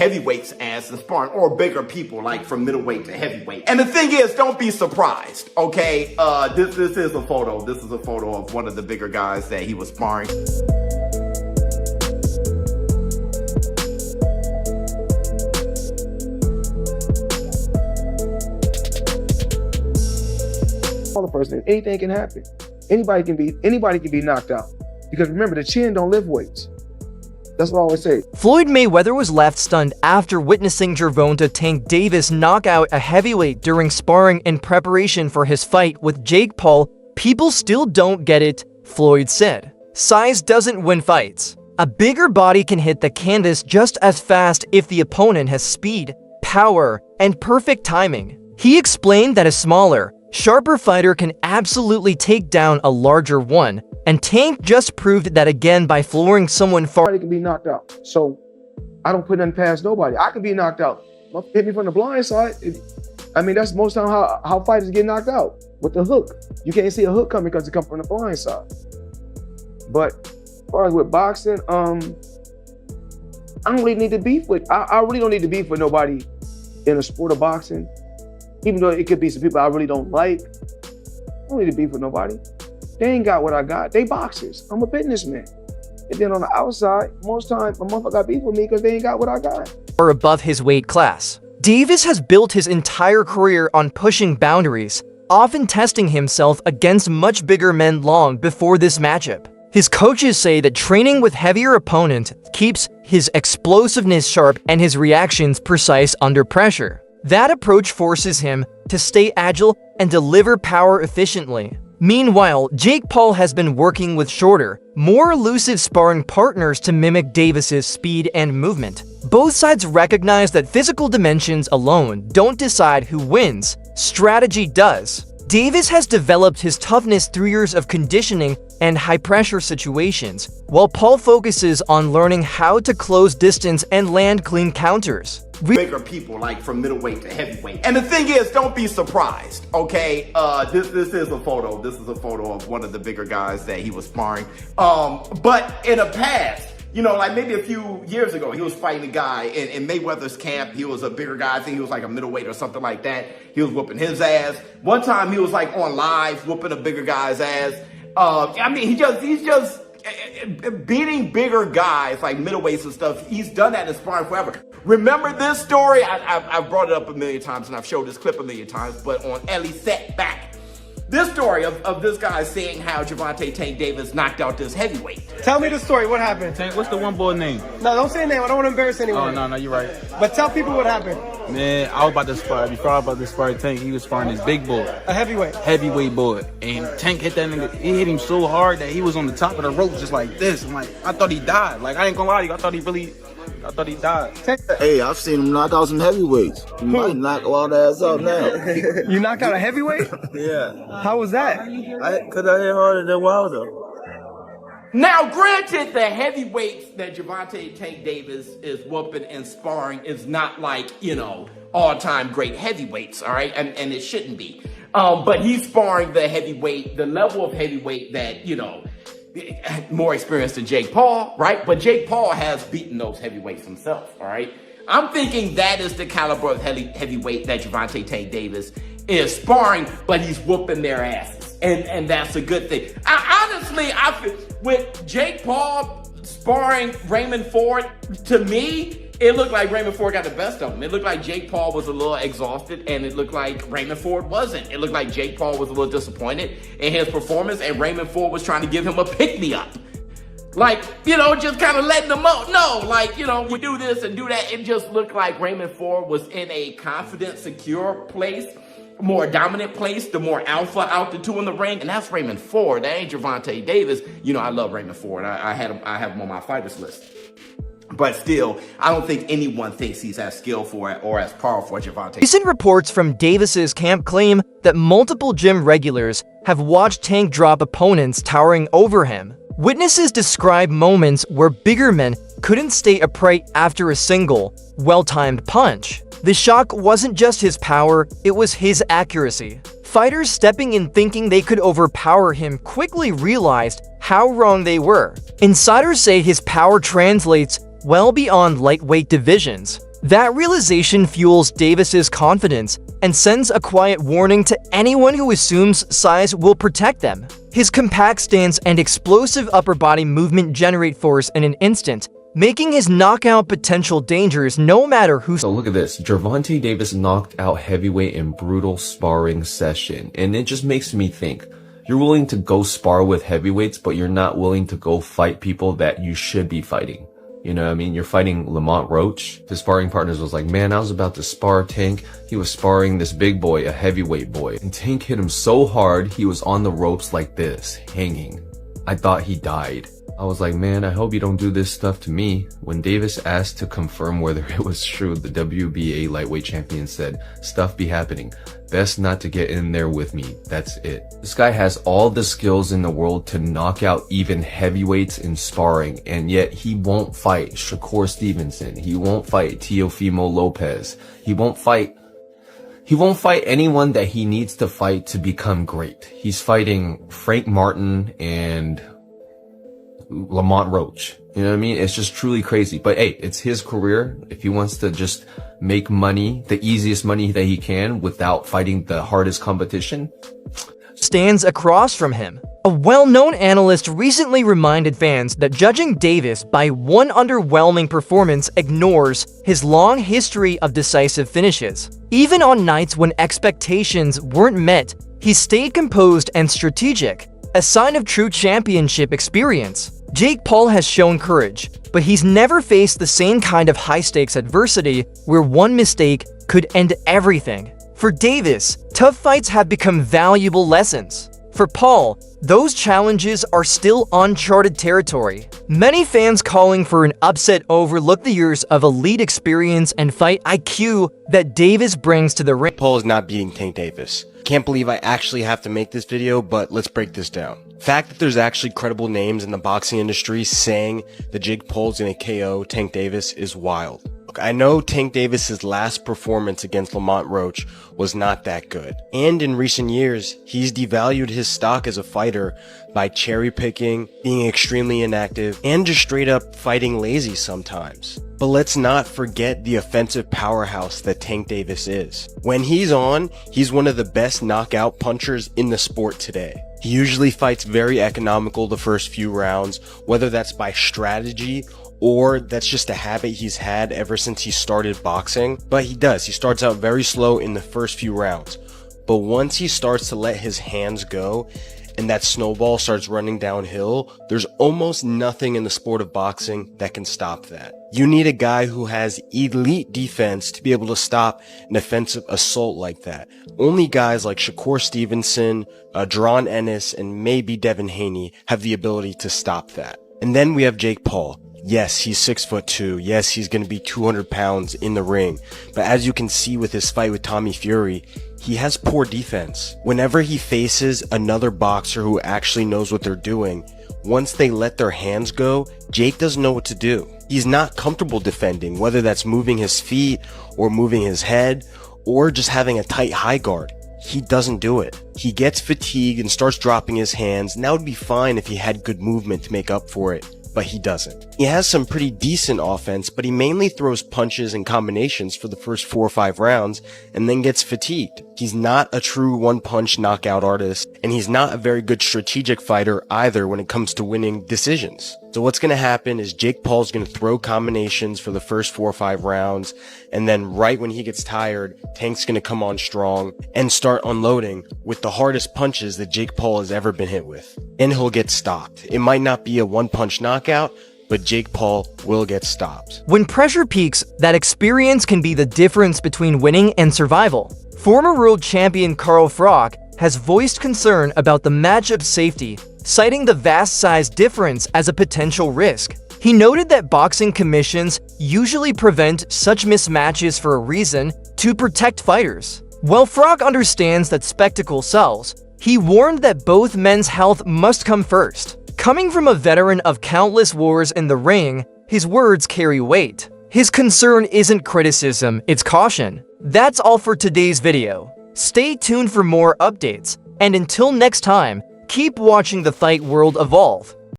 heavyweights as the sparring, or bigger people, like from middleweight to heavyweight. And the thing is, don't be surprised, okay? This is a photo. This is a photo of one of the bigger guys that he was sparring. The first thing, anything can happen. Anybody can be knocked out. Because remember, the chin don't lift weights. That's what I always say. Floyd Mayweather was left stunned after witnessing Gervonta Tank Davis knock out a heavyweight during sparring in preparation for his fight with Jake Paul. People still don't get it, Floyd said. Size doesn't win fights. A bigger body can hit the canvas just as fast if the opponent has speed, power, and perfect timing. He explained that a smaller, sharper fighter can absolutely take down a larger one, and Tank just proved that again by flooring someone far. Nobody can be knocked out. So I don't put nothing past nobody. I can be knocked out. Hit me from the blind side. I mean, that's most time how fighters get knocked out, with the hook. You can't see a hook coming because it comes from the blind side. But as far as with boxing, I don't really need to beef with, I really don't need to beef with nobody in a sport of boxing. Even though it could be some people I really don't like, I don't need to beef with nobody. They ain't got what I got. They boxers. I'm a businessman. And then on the outside, most times, a motherfucker got beef with me because they ain't got what I got. Or above his weight class. Davis has built his entire career on pushing boundaries, often testing himself against much bigger men long before this matchup. His coaches say that training with heavier opponents keeps his explosiveness sharp and his reactions precise under pressure. That approach forces him to stay agile and deliver power efficiently. Meanwhile, Jake Paul has been working with shorter, more elusive sparring partners to mimic Davis's speed and movement. Both sides recognize that physical dimensions alone don't decide who wins, strategy does. Davis has developed his toughness through years of conditioning and high-pressure situations, while Paul focuses on learning how to close distance and land clean counters. Bigger people, like from middleweight to heavyweight. And the thing is, don't be surprised, okay? This is a photo. This is a photo of one of the bigger guys that he was sparring. But in the past, you know, like maybe a few years ago, he was fighting a guy in Mayweather's camp. He was a bigger guy. I think he was like a middleweight or something like that. He was whooping his ass. One time he was like on live whooping a bigger guy's ass. I mean, he's just beating bigger guys like middleweights and stuff. He's done that in sparring forever. Remember this story? I've brought it up a million times and I've showed this clip a million times, but on Ellie Set Back. This story of this guy saying how Gervonta Tank Davis knocked out this heavyweight. Tell me the story. What happened? Tank, what's the one boy name? No, don't say a name. I don't want to embarrass anyone. Oh, no, you're right. But tell people what happened. Man, I was about to spar. Before I was about to spar Tank, he was sparring this big boy. A heavyweight. Heavyweight boy. And Tank hit that nigga. He hit him so hard that he was on the top of the rope just like this. I'm like, I thought he died. Like, I ain't gonna lie to you. I thought he died. Hey, I've seen him knock out some heavyweights. He might knock all the ass out now. You knocked out a heavyweight? Yeah. How was that? Cause I hit harder than Wilder. Now, granted, the heavyweights that Gervonta Tank Davis is whooping and sparring is not like, you know, all-time great heavyweights, all right? And it shouldn't be. But he's sparring the heavyweight, the level of heavyweight that, you know, more experienced than Jake Paul, right? But Jake Paul has beaten those heavyweights himself, all right? I'm thinking that is the caliber of heavyweight that Gervonta Tank Davis is sparring, but he's whooping their asses. And that's a good thing. I feel with Jake Paul sparring Raymond Ford, to me, it looked like Raymond Ford got the best of him. It looked like Jake Paul was a little exhausted, and it looked like Raymond Ford wasn't. It looked like Jake Paul was a little disappointed in his performance, and Raymond Ford was trying to give him a pick-me-up. Like, you know, just kind of letting him know. No, like, you know, we do this and do that. It just looked like Raymond Ford was in a confident, secure place, more dominant place, the more alpha out the two in the ring, and that's Raymond Ford. That ain't Gervonta Davis. You know, I love Raymond Ford. I have him on my fighters list. But still, I don't think anyone thinks he's as skillful or as powerful as Gervonta. Recent reports from Davis's camp claim that multiple gym regulars have watched Tank drop opponents towering over him. Witnesses describe moments where bigger men couldn't stay upright after a single, well-timed punch. The shock wasn't just his power, it was his accuracy. Fighters stepping in thinking they could overpower him quickly realized how wrong they were. Insiders say his power translates well beyond lightweight divisions. That realization fuels Davis's confidence and sends a quiet warning to anyone who assumes size will protect them. His compact stance and explosive upper body movement generate force in an instant, making his knockout potential dangerous no matter who's. So look at this. Gervonta Davis knocked out heavyweight in brutal sparring session. And it just makes me think, you're willing to go spar with heavyweights, but you're not willing to go fight people that you should be fighting. You know what I mean? You're fighting Lamont Roach. His sparring partners was like, man, I was about to spar Tank. He was sparring this big boy, a heavyweight boy. And Tank hit him so hard, he was on the ropes like this, hanging. I thought he died. I was like, man, I hope you don't do this stuff to me. When Davis asked to confirm whether it was true, the WBA lightweight champion said, stuff be happening. Best not to get in there with me. That's it. This guy has all the skills in the world to knock out even heavyweights in sparring, and yet he won't fight Shakur Stevenson. He won't fight Teofimo Lopez. He won't fight anyone that he needs to fight to become great. He's fighting Frank Martin and Lamont Roach. You know what I mean? It's just truly crazy. But hey, it's his career. If he wants to just make money, the easiest money that he can without fighting the hardest competition. Stands across from him. A well-known analyst recently reminded fans that judging Davis by one underwhelming performance ignores his long history of decisive finishes. Even on nights when expectations weren't met, he stayed composed and strategic, a sign of true championship experience. Jake Paul has shown courage, but he's never faced the same kind of high-stakes adversity where one mistake could end everything. For Davis, tough fights have become valuable lessons. For Paul, those challenges are still uncharted territory. Many fans calling for an upset overlook the years of elite experience and fight IQ that Davis brings to the ring. Paul is not beating Tank Davis. Can't believe I actually have to make this video, but let's break this down. Fact that there's actually credible names in the boxing industry saying that Jake Paul's gonna KO Tank Davis is wild. Look, I know Tank Davis's last performance against Lamont Roach was not that good. And in recent years, he's devalued his stock as a fighter by cherry picking, being extremely inactive, and just straight up fighting lazy sometimes. But let's not forget the offensive powerhouse that Tank Davis is. When he's on, he's one of the best knockout punchers in the sport today. He usually fights very economical the first few rounds, whether that's by strategy or that's just a habit he's had ever since he started boxing. But he starts out very slow in the first few rounds. But once he starts to let his hands go and that snowball starts running downhill, there's almost nothing in the sport of boxing that can stop that. You need a guy who has elite defense to be able to stop an offensive assault like that. Only guys like Shakur Stevenson, Jaron Ennis, and maybe Devin Haney have the ability to stop that. And then we have Jake Paul. Yes, he's 6'2". Yes, he's going to be 200 pounds in the ring. But as you can see with his fight with Tommy Fury, he has poor defense. Whenever he faces another boxer who actually knows what they're doing, once they let their hands go, Jake doesn't know what to do. He's not comfortable defending, whether that's moving his feet or moving his head or just having a tight high guard. He doesn't do it. He gets fatigued and starts dropping his hands, and that would be fine if he had good movement to make up for it. But he doesn't. He has some pretty decent offense, but he mainly throws punches and combinations for the first 4 or 5 rounds and then gets fatigued. He's not a true one-punch knockout artist, and he's not a very good strategic fighter either when it comes to winning decisions. So what's going to happen is Jake Paul's going to throw combinations for the first 4 or 5 rounds, and then right when he gets tired, Tank's going to come on strong and start unloading with the hardest punches that Jake Paul has ever been hit with. And he'll get stopped. It might not be a one-punch knockout, but Jake Paul will get stopped. When pressure peaks, that experience can be the difference between winning and survival. Former world champion Carl Froch has voiced concern about the matchup safety, citing the vast size difference as a potential risk. He noted that boxing commissions usually prevent such mismatches for a reason: to protect fighters. While Froch understands that spectacle sells, he warned that both men's health must come first. Coming from a veteran of countless wars in the ring, his words carry weight. His concern isn't criticism, it's caution. That's all for today's video. Stay tuned for more updates, and until next time, keep watching the fight world evolve.